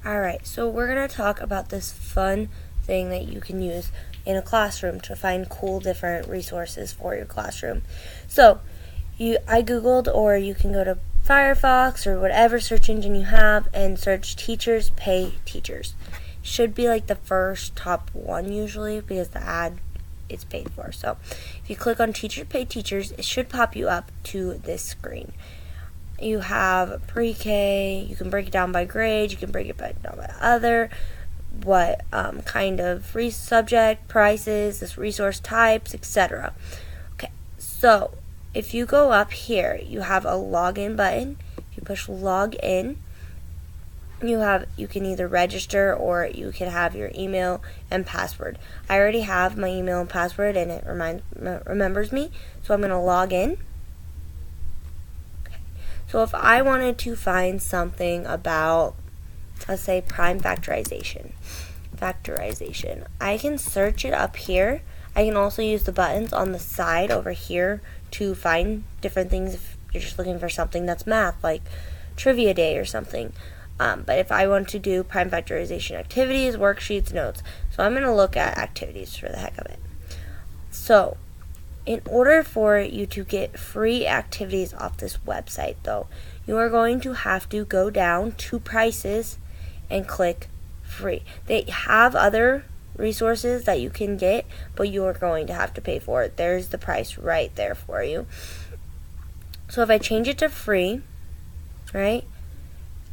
Alright, so we're going to talk about this fun thing that you can use in a classroom to find cool different resources for your classroom. So, I googled, or you can go to Firefox or whatever search engine you have and search teachers pay teachers. Should be like the first top one usually because the ad is paid for. So if you click on teachers pay teachers, it should pop you up to this screen. You have pre-K, you can break it down by grade, you can break it down by other, what kind of subject, prices, this resource types, etc. Okay, so if you go up here, you have a login button. If you push log in, you can either register or you can have your email and password. I already have my email and password and it remembers me, so I'm going to log in. Okay. So if I wanted to find something about, let's say, prime factorization, I can search it up here. I can also use the buttons on the side over here to find different things if you're just looking for something that's math, like trivia day or something. But if I want to do prime factorization activities, worksheets, notes, so I'm going to look at activities for the heck of it. So, in order for you to get free activities off this website, though, you are going to have to go down to prices and click free. They have other resources that you can get, but you are going to have to pay for it. There's the price right there for you. So if I change it to free, right,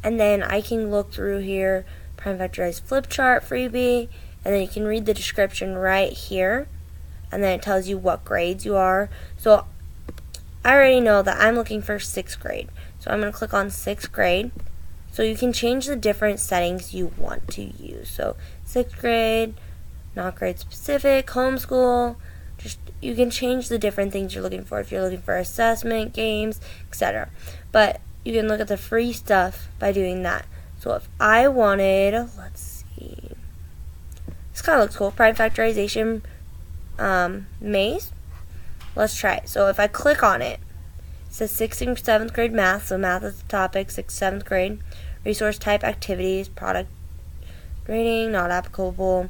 and then I can look through here, prime factorized flip chart freebie, and then you can read the description right here, and then it tells you what grades you are. So I already know that I'm looking for 6th grade, so I'm going to click on 6th grade. So you can change the different settings you want to use. So 6th grade, not grade specific, homeschool, just you can change the different things you're looking for if you're looking for assessment, games, etc. But you can look at the free stuff by doing that. So if I wanted, let's see, this kind of looks cool, prime factorization maze. Let's try it. So if I click on it, it says 6th and 7th grade math, so math is the topic, 6th, 7th grade, resource type activities, product rating, not applicable.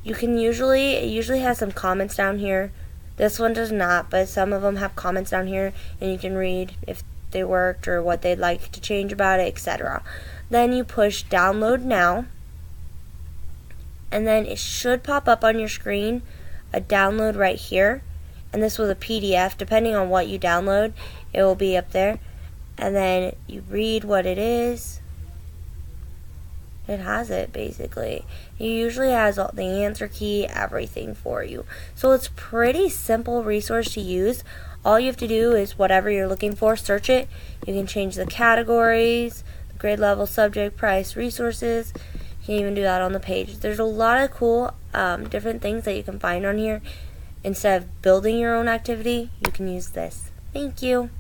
You can it usually has some comments down here. This one does not, but some of them have comments down here, and you can read if they worked or what they'd like to change about it, etc. Then you push download now, and then it should pop up on your screen a download right here, and this was a PDF. Depending on what you download, it will be up there, and then you read what it is. It has it basically. It usually has all the answer key, everything for you. So it's pretty simple resource to use. All you have to do is whatever you're looking for, search it. You can change the categories, the grade level, subject, price, resources. You can even do that on the page. There's a lot of cool different things that you can find on here. Instead of building your own activity, you can use this. Thank you.